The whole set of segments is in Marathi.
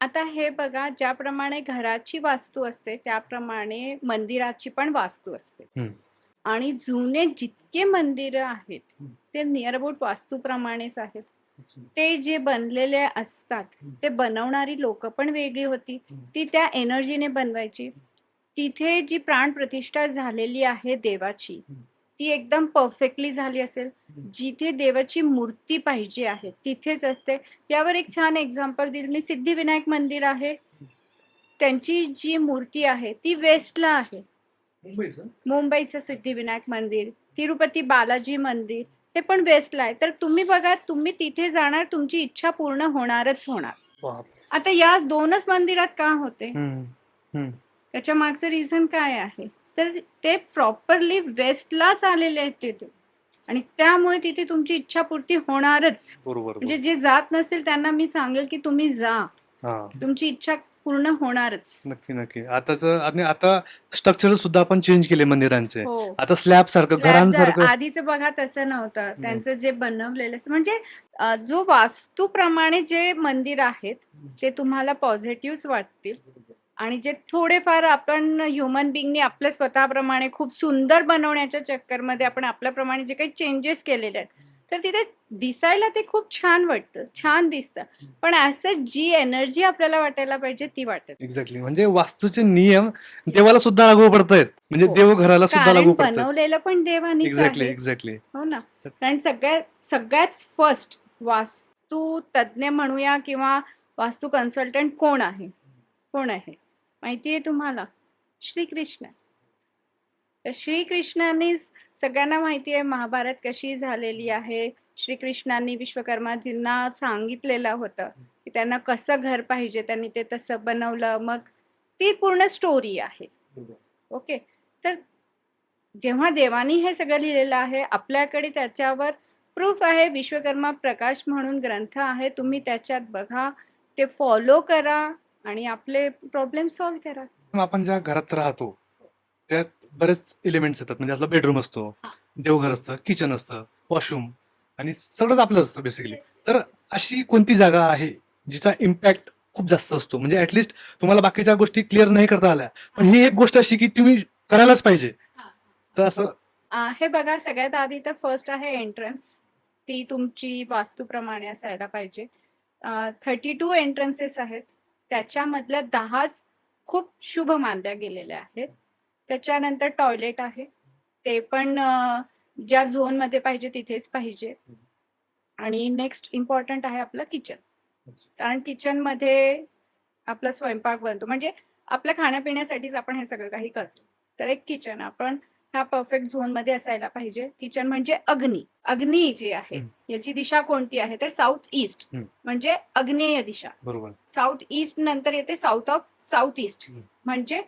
आता हे बघा, ज्याप्रमाणे घराची वास्तू असते, त्याप्रमाणे मंदिराची पण वास्तू असते. हं. आणि जुने जितके मंदिरं आहेत, हं. ते नियर अबाउट वास्तूप्रमाणेच आहेत. अच्छा. ते जे बनलेले असतात, हं. ते बनवणारी लोकं पण वेगळी होती. हं. ती त्या एनर्जीने बनवायची. तिथे जी प्राणप्रतिष्ठा झालेली आहे देवाची, हं. ती एकदम परफेक्टली झाली असेल. हं. जिथे देवाची मूर्ती पाहिजे आहे, तिथेच असते. यावर एक छान एक्झाम्पल दिलं मी. सिद्धिविनायक मंदिर आहे. त्यांची जी मूर्ती आहे, ती वेस्टला आहे. मुंबईचं? मुंबईचं सिद्धिविनायक मंदिर, तिरुपती बालाजी मंदिर, हे पण वेस्टला आहे. तर तुम्ही बघा, तुम्ही तिथे जाणार, तुमची इच्छा पूर्ण होणारच होणार. बापरे! आता या 2च मंदिरात का होते? हं. हं. त्याच्या मागचं रिझन काय आहे? तर ते प्रॉपरली वेस्टलाच आलेले आहेत तिथे आणि त्यामुळे तिथे तुमची इच्छापूर्ती होणारच. बरोबर, म्हणजे बरोबर. जे जात नसतील त्यांना मी सांगेल, की तुम्ही जा. हां. तुमची इच्छा पूर्ण होणारच. नक्की, नक्की. आणि आता स्ट्रक्चर सुद्धा आपण चेंज केले मंदिरांचे. हो. आता स्लॅबसारखं, घरांसारखं. आधीचं बघा तसं नव्हतं. नाही. त्यांचं जे बनवलेलं असतं म्हणजे जो वास्तूप्रमाणे जे मंदिर आहेत, ते तुम्हाला पॉझिटिव्हच वाटतील आणि जे थोडेफार आपण ह्युमन बीइंगनी आपल्या स्वतःप्रमाणे खूप सुंदर बनवण्याच्या चक्करमध्ये आपण आपल्याप्रमाणे जे काही चेंजेस केलेले आहेत, तर तिथे दिसायला ते खूप छान वाटतं, छान दिसतं. पण असं जी एनर्जी आपल्याला वाटायला पाहिजे ती वाटत नाही. एक्झॅक्टली. म्हणजे वास्तूचे नियम देवाला सुद्धा लागू पडतायत. म्हणजे हो. देवघराला सुद्धा लागू कारण पडतात. बनवलेलं पण देवानीच एक्झॅक्टली, आहे. एक्झॅक्टली. हो ना. कारण सगळ्यात सगळ्यात फर्स्ट वास्तू तज्ञ म्हणूया किंवा वास्तू कन्सल्टंट कोण आहे? कोण आहे? माहिती आहे तुम्हाला? श्रीकृष्ण. तर श्रीकृष्णांनीच सगळ्यांना माहिती आहे महाभारत कशी झालेली आहे. श्रीकृष्णांनी विश्वकर्माजींना सांगितलेलं होतं, की त्यांना कसं घर पाहिजे. त्यांनी ते तसं बनवलं. मग ती पूर्ण स्टोरी आहे. ओके. तर जेव्हा देवानी हे सगळं लिहिलेलं आहे, आपल्याकडे त्याच्यावर प्रूफ आहे. विश्वकर्मा प्रकाश म्हणून ग्रंथ आहे. तुम्ही त्याच्यात बघा, ते फॉलो करा आणि आपले प्रॉब्लेम सॉल्व्ह करा. मग आपण ज्या घरात राहतो, त्यात बरेच एलिमेंट्स येतात. म्हणजे आपला बेडरूम असतो, हां. देवघर असतं, किचन असतं, वॉशरूम आणि सगळंच आपलं असतं बेसिकली. येस. तर अशी कोणती जागा आहे, जिचा इम्पॅक्ट खूप जास्त असतो? म्हणजे ॲटलीस्ट तुम्हाला बाकीच्या गोष्टी क्लिअर नाही करता आल्या, पण ही एक गोष्ट अशी की तुम्ही करायलाच पाहिजे. तर असं. हे बघा सगळ्यात आधी तर फर्स्ट आहे एंट्रन्स. ती तुमची वास्तूप्रमाणे असायला पाहिजे. 32 एंट्रन्सेस आहेत. त्याच्यामधल्या 10च खूप शुभ मानल्या गेलेल्या आहेत. त्याच्यानंतर टॉयलेट आहे. ते पण ज्या झोनमध्ये पाहिजे तिथेच पाहिजे. आणि नेक्स्ट इम्पॉर्टंट आहे आपलं किचन. कारण किचनमध्ये आपला स्वयंपाक बनतो. म्हणजे आपल्या खाण्यापिण्यासाठीच आपण हे सगळं काही करतो. तर एक किचन आपण ह्या परफेक्ट झोनमध्ये असायला पाहिजे. किचन म्हणजे अग्नी. अग्नी जी आहे, हं. याची दिशा कोणती आहे? तर साउथ ईस्ट हं. म्हणजे आग्नेय दिशा. बरोबर. साउथ ईस्ट नंतर येते साउथ ऑफ साउथ ईस्ट हं. म्हणजे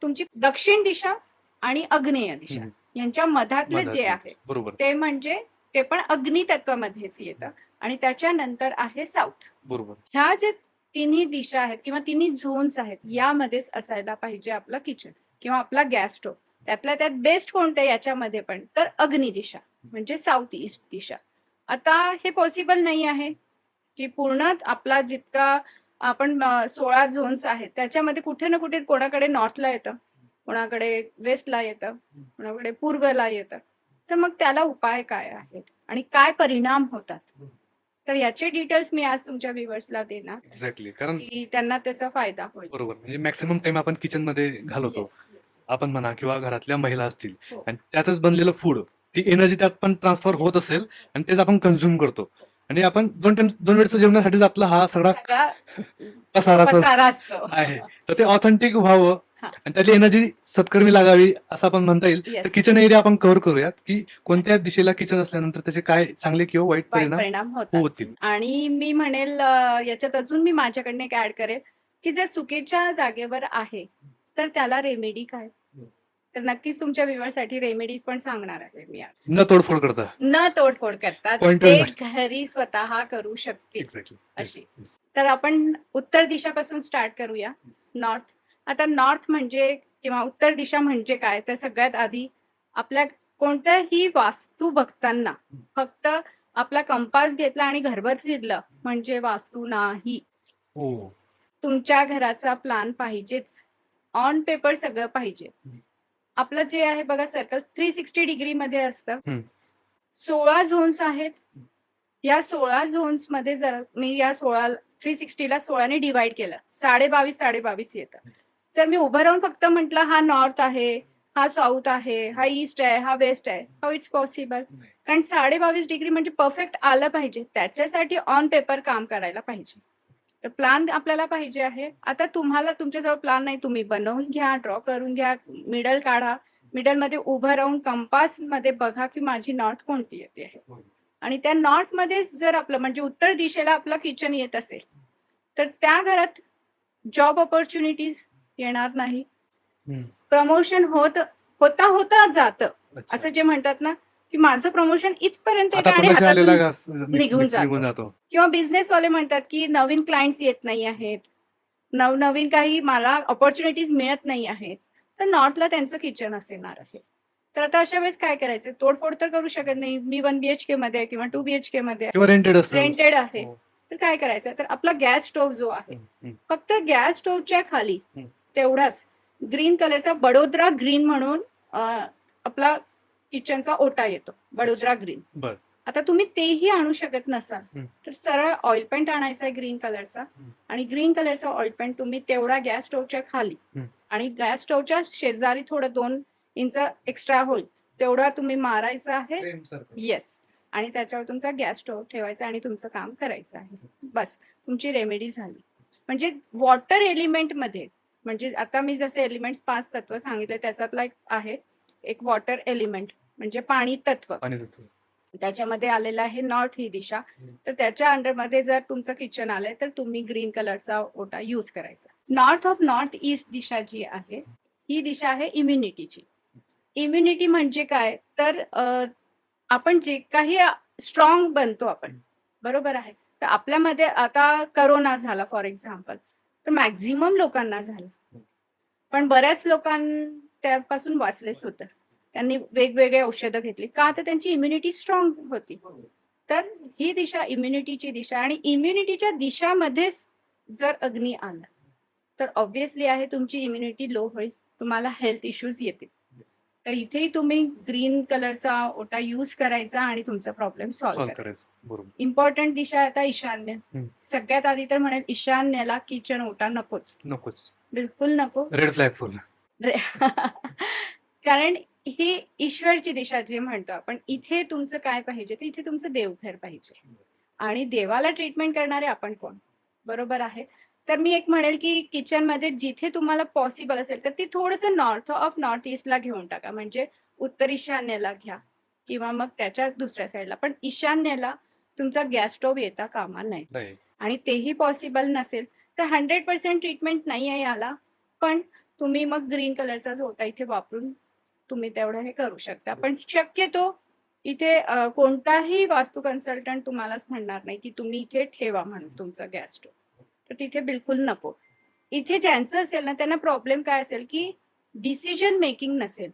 तुमची दक्षिण दिशा आणि आग्नेय दिशा हं. यांच्या मधातलं जे मधातली. आहे, बरोबर. ते म्हणजे ते पण अग्नी तत्वामध्येच येतं आणि त्याच्यानंतर आहे साउथ. बरोबर. ह्या जे तिन्ही दिशा आहेत किंवा तिन्ही झोन्स आहेत, यामध्येच असायला पाहिजे आपलं किचन किंवा आपला गॅस स्टोव्ह. त्यातल्या त्यात बेस्ट कोणतं याच्यामध्ये पण? तर अग्नी दिशा म्हणजे साउथ ईस्ट दिशा. आता हे पॉसिबल नाही आहे, की पूर्ण आपला जितका आपण 16 झोन्स आहेत, त्याच्यामध्ये कुठे ना कुठे कोणाकडे नॉर्थला येतं, कोणाकडे वेस्टला येतं, कोणाकडे पूर्वेला येतं. तर मग त्याला उपाय काय आहेत आणि काय परिणाम होतात? तर याचे डिटेल्स मी आज तुमच्या व्ह्युअर्सला देणार, एक्झॅक्टली. कारण की त्यांना त्याचा फायदा होईल. बरोबर. म्हणजे मॅक्सिमम टाईम आपण किचनमध्ये घालवतो. Yes, yes. आपण म्हणा किंवा घरातल्या महिला असतील हो. आणि त्यातच बनलेलं फूड, ती एनर्जी त्यात पण ट्रान्सफर होत असेल आणि तेच आपण कन्झ्युम करतो. आणि आपण 2 वेळचं जेवणासाठीच आपला हा सगळा सगळा पसाराचा पसारा असतो. आहे. तर ते ऑथेंटिक व्हावं हां. आणि त्यातली एनर्जी सत्कर्मी लागावी असं आपण म्हणता येईल. तर येस. किचन एरिया आपण कव्हर करूयात, की कोणत्या दिशेला किचन असल्यानंतर त्याचे काय चांगले किंवा वाईट वाईट परिणाम परिणाम होतात. होतील. आणि मी म्हणेल याच्यात अजून मी माझ्याकडनं एक ॲड करेल, की जर चुकीच्या जागेवर आहे, तर त्याला रेमेडी काय? तर नक्कीच तुमच्या व्ह्युअरसाठी रेमेडीज पण सांगणार आहे मी आज. न तोडफोड करता. न तोडफोड करताच पॉइंटवर ते नक्की. घरी स्वतः करू शकतील एक्झॅक्टली. अशी. तर आपण उत्तर दिशापासून स्टार्ट करूया. नॉर्थ. आता नॉर्थ म्हणजे किंवा उत्तर दिशा म्हणजे काय? तर सगळ्यात आधी आपल्या कोणत्याही वास्तू बघताना फक्त आपला कंपास घेतला आणि घरभर फिरलं म्हणजे वास्तू नाही. हो. तुमच्या घराचा प्लॅन पाहिजेच. ऑन पेपर सगळं पाहिजे. आपलं जे आहे बघा सर्कल 360 डिग्री मध्ये असतं. हम्म. 16 झोन्स आहेत. या 16 झोन्स मध्ये जर मी या 360 ला 16 ने डिवाइड केलं, 22.5 येतं. जर मी उभं राहून फक्त म्हटलं हा नॉर्थ आहे, हा साऊथ आहे, हा ईस्ट आहे, हा वेस्ट आहे, हाऊ इट्स पॉसिबल? कारण 22.5 डिग्री म्हणजे परफेक्ट आलं पाहिजे. त्याच्यासाठी ऑन पेपर काम करायला पाहिजे. तर प्लॅन आपल्याला पाहिजे आहे. आता तुम्हाला तुमच्याजवळ प्लॅन नाही, तुम्ही बनवून घ्या, ड्रॉ करून घ्या, मिडल काढा. मिडल मध्ये उभं राहून कंपास मध्ये बघा की माझी नॉर्थ कोणती येते आहे. आणि त्या नॉर्थ मध्येच जर आपलं म्हणजे उत्तर दिशेला आपलं किचन येत असेल तर त्या घरात जॉब ऑपॉर्च्युनिटीज येणार नाही. हम्म. प्रमोशन होता जातं. अच्छा. असं जे म्हणतात ना की माझं प्रमोशन इथपर्यंत आता येतं आणि तोंडाशी आलेला हातातून घास निघून निघून जातो. जातो. किंवा बिझनेस वाले म्हणतात की नवीन क्लायंट्स येत नाही आहेत, नवनवीन काही मला ऑपॉर्च्युनिटीज मिळत नाही आहेत. तर नॉर्थला त्यांचं किचन असणार आहे. तर आता अशा वेळेस काय करायचं? तोडफोड तर करू शकत नाही. मी 1 BHK मध्ये आहे किंवा 2 BHK मध्ये किंवा रेंटेड असेल. रेंटेड आहे. हो. तर काय करायचं? तर आपला गॅस स्टोव्ह जो आहे, हम्म. फक्त गॅस स्टोव्हच्या खाली हम्म. तेवढाच ग्रीन कलरचा बडोदरा ग्रीन म्हणून आपला किचनचा ओटा येतो, बडोदरा ग्रीन. बर. आता तुम्ही तेही आणू शकत नसाल हम्म. तर सरळ ऑइल पेंट आणायचा आहे ग्रीन कलरचा. आणि ग्रीन कलरचा ऑइल पेंट तुम्ही तेवढा गॅस स्टोव्हच्या खाली हम्म. आणि गॅस स्टोव्हच्या शेजारी थोडं 2 इंच एक्स्ट्रा होईल तेवढा तुम्ही मारायचा आहे. येस. आणि त्याच्यावर तुमचा गॅस स्टोव्ह ठेवायचा आणि तुमचं काम करायचं आहे. बस तुमची रेमेडी झाली. म्हणजे वॉटर एलिमेंट मध्ये म्हणजे आता मी जसे एलिमेंट्स 5 तत्व सांगितले त्याच्यातला एक आहे एक वॉटर एलिमेंट म्हणजे पाणी तत्व. त्याच्यामध्ये आलेलं आहे नॉर्थ ही दिशा. तर त्याच्या अंडरमध्ये जर तुमचं किचन आलंय तर तुम्ही ग्रीन कलरचा ओटा यूज करायचा. नॉर्थ ईस्ट दिशा जी आहे ही दिशा आहे इम्युनिटीची. इम्युनिटी म्हणजे काय? तर आपण जे काही स्ट्रॉंग बनतो आपण, बरोबर आहे. तर आपल्यामध्ये आता करोना झाला फॉर एक्झाम्पल, तर मॅक्झिमम लोकांना झाला, पण बऱ्याच लोकांना त्यापासून वाचले सुद्धा. त्यांनी वेगवेगळे औषधं घेतली का? तर त्यांची इम्युनिटी स्ट्रॉंग होती. तर ही दिशा इम्युनिटीची दिशा आणि इम्युनिटीच्या दिशामध्येच जर अग्नी आला तर ऑब्व्हियसली आहे तुमची इम्युनिटी लो होईल, तुम्हाला हेल्थ इश्यूज येतील. तर इथेही तुम्ही ग्रीन कलरचा ओटा यूज करायचा आणि तुमचा प्रॉब्लेम सॉल्व्ह करायचा. बरोबर. इम्पॉर्टंट दिशा आता ईशान्य. सगळ्यात आधी तर म्हणेल ईशान्येला किचन ओटा नकोच, बिलकुल नको. रेड फ्लॅग फुल. कारण ही ईश्वरची दिशा जे म्हणतो आपण, इथे तुमचं काय पाहिजे? तर इथे तुमचं देवघर पाहिजे. आणि देवाला ट्रीटमेंट करणारे आपण कोण? बरोबर आहे. तर मी एक म्हणेल की किचन मध्ये जिथे तुम्हाला पॉसिबल असेल तर ती थोडंसं नॉर्थ ईस्टला घेऊन टाका. म्हणजे उत्तर ईशान्येला घ्या किंवा मग त्याच्या दुसऱ्या साईडला. पण ईशान्येला तुमचा गॅस स्टोव्ह येता कामा नये. आणि तेही पॉसिबल नसेल तर 100% ट्रीटमेंट नाही आहे याला, पण तुम्ही मग ग्रीन कलरचा ओटा इथे वापरून तुम्ही तेवढं हे करू शकता. पण शक्यतो इथे कोणताही वास्तू कन्सल्टंट तुम्हालाच म्हणणार नाही की तुम्ही इथे ठेवा म्हणून तुमचा गॅस स्टोव्ह. तर तिथे बिलकुल नको. इथे ज्यांचं असेल ना त्यांना प्रॉब्लेम काय असेल की डिसिजन मेकिंग नसेल,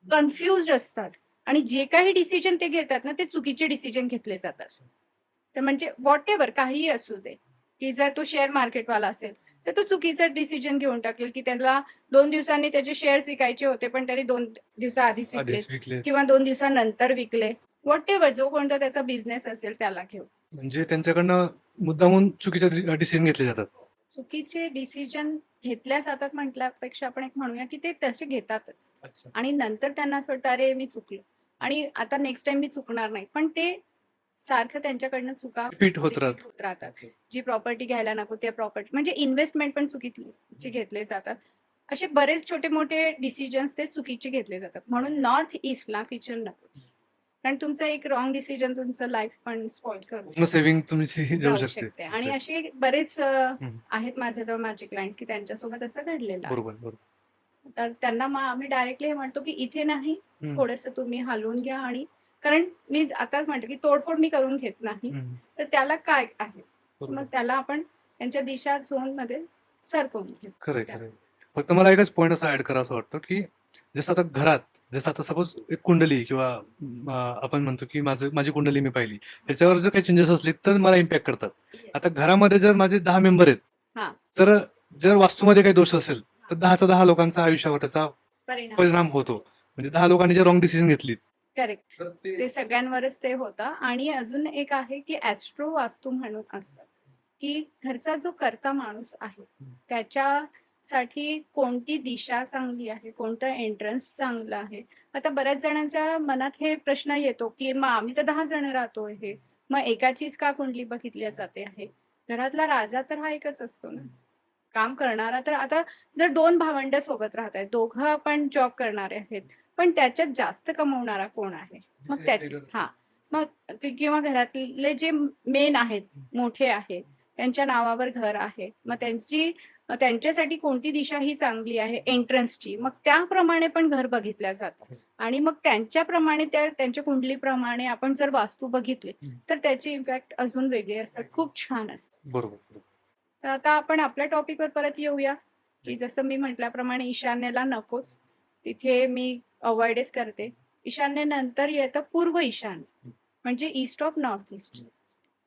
कन्फ्युज्ड असतात आणि जे काही डिसिजन ते घेतात ना ते चुकीचे डिसिजन घेतले जातात. तर म्हणजे व्हॉट एव्हर काहीही असू दे, की जर तो शेअर मार्केटवाला असेल तर तो चुकीचा डिसिजन घेऊन टाकेल की त्याला 2 दिवसांनी त्याचे शेअर्स विकायचे होते पण त्याने 2 दिवसाआधीच विकले किंवा 2 दिवसानंतर विकले. व्हॉट एव्हर जो कोणता त्याचा बिझनेस असेल त्याला घेऊ. म्हणजे त्यांच्याकडनं मुद्दामून चुकीचे डिसिजन घेतले जातात. चुकीचे डिसिजन घेतल्या जातात म्हटल्यापेक्षा आपण एक म्हणूया की ते तसे घेतातच. आणि नंतर त्यांना असं वाटतं अरे मी चुकलो आणि आता नेक्स्ट टाइम मी चुकणार नाही. पण ते सारखं त्यांच्याकडनं चुका रिपीट होत राहतात. जी प्रॉपर्टी घ्यायला नको त्या प्रॉपर्टी म्हणजे इन्व्हेस्टमेंट पण चुकीचे घेतले जातात. असे बरेच छोटे मोठे डिसिजन्स ते चुकीचे घेतले जातात. म्हणून नॉर्थ ईस्टला किचन नकोच. कारण तुमचं एक रॉंग डिसिजन तुमचं लाईफ पण स्पॉइल करू सेव्हिंग तुमची जाऊ शकते. आणि असे बरेच आहेत माझ्याजवळ माझे क्लायंट्स की त्यांच्यासोबत असं घडलेलं आहे. बरोबर. तर त्यांना आम्ही डायरेक्टली हे म्हणतो की इथे नाही, थोडंसं तुम्ही हलवून घ्या. आणि कारण मी आताच म्हणतो की तोडफोड मी करून घेत नाही, तर त्याला काय आहे मग त्याला आपण त्यांच्या दिशा झोन मध्ये सरकवून घेऊ. खरं. फक्त मला एकच पॉईंट असा ऍड करा असं वाटतं की जसं आता घरात जसं आता सपोज एक कुंडली किंवा आपण म्हणतो की माझी कुंडली मी पाहिली त्याच्यावर जर काही चेंजेस असले तर मला इम्पॅक्ट करतात. आता घरामध्ये जर माझे 10 मेंबर आहेत हा तर जर वास्तूमध्ये काही दोष असेल तर 10च्या 10 लोकांचा आयुष्यावर त्याचा परिणाम परिणाम होतो. म्हणजे 10 लोकांनी जर रॉंग डिसिजन घेतली करेक्ट. तर ते सगळ्यांवरच ते होतं. आणि अजून एक आहे की ॲस्ट्रो वास्तू म्हणून असतं, की घरचा जो कर्ता माणूस आहे त्याच्यासाठी कोणती दिशा चांगली आहे, कोणतं एंट्रन्स चांगलं आहे. आता बऱ्याच जणांच्या मनात हे प्रश्न येतो, की मग आम्ही तर 10 जण राहतो आहे, मग एकाचीच का कुंडली बघितली जाते आहे? घरातला राजा तर हा एकच असतो ना. काम करणारा तर आता जर 2 भावंडं सोबत राहत आहेत, दोघं पण जॉब करणारे आहेत, पण त्याच्यात जास्त कमवणारा कोण आहे? मग त्याची हां. मग किंवा घरातले जे मेन आहेत, मोठे आहेत, त्यांच्या नावावर घर आहे. मग त्यांच्यासाठी कोणती दिशा ही चांगली आहे एंट्रन्सची, मग त्याप्रमाणे पण घर बघितलं जातं. आणि मग त्यांच्याप्रमाणे त्यांच्या कुंडलीप्रमाणे आपण जर वास्तू बघितली, तर त्याची इम्पॅक्ट अजून वेगळी असतात. खूप छान असतात. बरोबर. तर आता आपण आपल्या टॉपिकवर परत येऊया, की जसं मी म्हटल्याप्रमाणे ईशान्येला नकोच. तिथे मी अव्हॉइडच करते. ईशान्येनंतर येतं पूर्व ईशान्य, म्हणजे ईस्ट ऑफ नॉर्थ ईस्ट.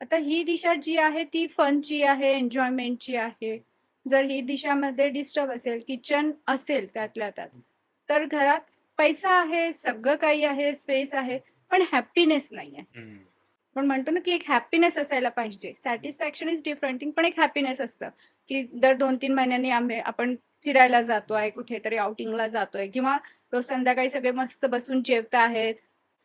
आता ही दिशा जी आहे ती फनची आहे, एन्जॉयमेंटची आहे. जर ही दिशामध्ये डिस्टर्ब असेल, किचन असेल त्यातल्या त्यात, तर घरात पैसा आहे, सगळं काही आहे, स्पेस आहे, पण हॅपीनेस नाहीये. आपण म्हणतो ना, की एक हॅपीनेस असायला पाहिजे. सॅटिस्फॅक्शन इज डिफरंट थिंग, पण एक हॅपीनेस असतं, की दर 2-3 महिन्यांनी आपण फिरायला जातोय, कुठेतरी आउटिंगला जातोय किंवा रोज संध्याकाळी सगळे मस्त बसून जेवताहेत.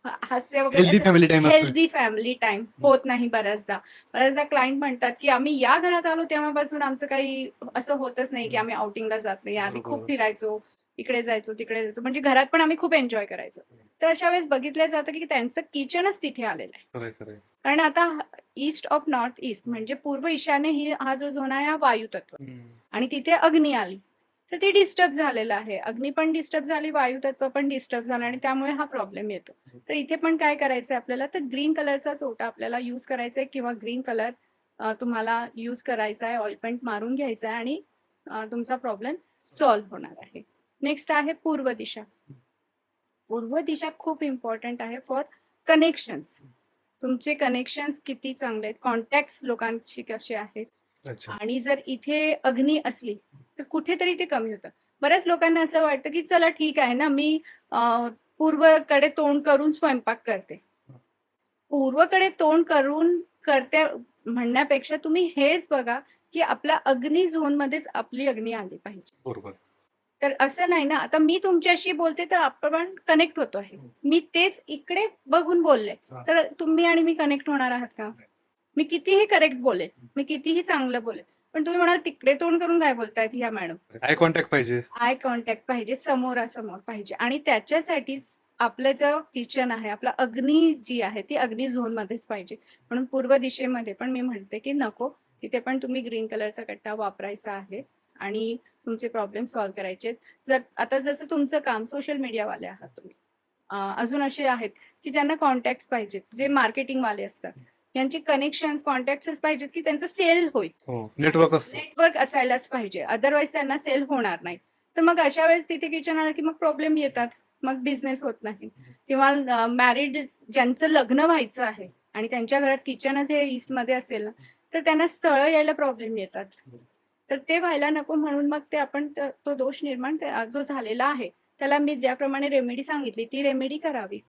हास्य वगैरे हेल्दी असं फॅमिली टाइम असतो. हेल्दी फॅमिली टाईम होत नाही बऱ्याचदा. बऱ्याचदा क्लायंट म्हणतात, की आम्ही या घरात आलो तेव्हापासून आमचं काही असं होतच नाही, की आम्ही आउटिंगला जात नाही. आधी खूप बरोबर. फिरायचो, इकडे जायचो, तिकडे जायचो. म्हणजे घरात पण आम्ही खूप एन्जॉय करायचो. तर अशा वेळेस बघितलं जातं, की त्यांचं किचनच तिथे आलेलं आहे. खरंय, खरंय. कारण आता ईस्ट ऑफ नॉर्थ ईस्ट म्हणजे पूर्व ईशान्य हा जो झोन आहे हा वायू तत्व, आणि तिथे अग्नी आली, तर ती डिस्टर्ब झालेलं आहे. अग्नी पण डिस्टर्ब झाली, वायू तत्व पण डिस्टर्ब झालं, आणि त्यामुळे हा प्रॉब्लेम येतो. तर इथे पण काय करायचंय आपल्याला, तर ग्रीन कलरचा सोटा आपल्याला यूज करायचा आहे, किंवा ग्रीन कलर तुम्हाला यूज करायचा आहे, ऑइल पेंट मारून घ्यायचा आहे, आणि तुमचा प्रॉब्लेम सॉल्व्ह होणार आहे. नेक्स्ट आहे पूर्व दिशा. पूर्व दिशा खूप इम्पॉर्टंट आहे फॉर कनेक्शन्स. तुमचे कनेक्शन्स किती चांगले आहेत, कॉन्टॅक्ट लोकांशी कसे आहेत. अच्छा. आणि जर इथे अग्नी असली तर कुठेतरी ते कमी होतं. बऱ्याच लोकांना असं वाटतं, की चला ठीक आहे ना, मी पूर्वेकडे तोंड करून स्वयंपाक करते. पूर्वेकडे तोंड करून करते म्हणण्यापेक्षा तुम्ही हेच बघा, की आपल्या अग्नी झोनमध्येच आपली अग्नी आली पाहिजे. बरोबर. तर असं नाही ना, आता मी तुमच्याशी बोलते तर आपण कनेक्ट होतो आहे. मी तेच इकडे बघून बोलले, तर तुम्ही आणि मी कनेक्ट होणार आहात का? मी कितीही करेक्ट बोलेन, मी कितीही चांगलं बोलेन, पण तुम्ही म्हणाल तिकडे तोंड करून काय बोलतायत ह्या मॅडम? आय कॉन्टॅक्ट पाहिजे. आय कॉन्टॅक्ट पाहिजे, समोरासमोर पाहिजे, आणि त्याच्यासाठीच आपलं जो किचन आहे, आपला अग्नी जी आहे ती अग्नी झोनमध्येच पाहिजे. म्हणून पूर्व दिशेमध्ये पण मी म्हणते, की नको, तिथे पण तुम्ही ग्रीन कलरचा कट्टा वापरायचा आहे आणि तुमचे प्रॉब्लेम सॉल्व्ह करायचे आहेत. जर आता जसं तुमचं काम सोशल मीडियावाले आहात तुम्ही, अजून असे आहेत, की ज्यांना कॉन्टॅक्ट्स पाहिजेत, जे मार्केटिंगवाले असतात. यांचे कनेक्शन्स, कॉन्टॅक्ट्सच पाहिजेत, की त्यांचं सेल होईल. हो, नेटवर्क असतो. नेटवर्क असायलाच पाहिजे, अदरवाईज त्यांना सेल होणार नाही. तर मग अशा वेळेस तिथे किचन आलं, की मग प्रॉब्लेम येतात. मग बिझनेस होत नाही. किंवा मॅरिड ज्यांचं लग्न व्हायचं आहे आणि त्यांच्या घरात किचनच हे ईस्टमध्ये असेल ना, तर त्यांना स्थळं यायला प्रॉब्लेम येतात. तर ते व्हायला नको, म्हणून मग ते आपण तो दोष निर्माण जो झालेला आहे, त्याला मी ज्याप्रमाणे रेमेडी सांगितली ती रेमेडी करावी.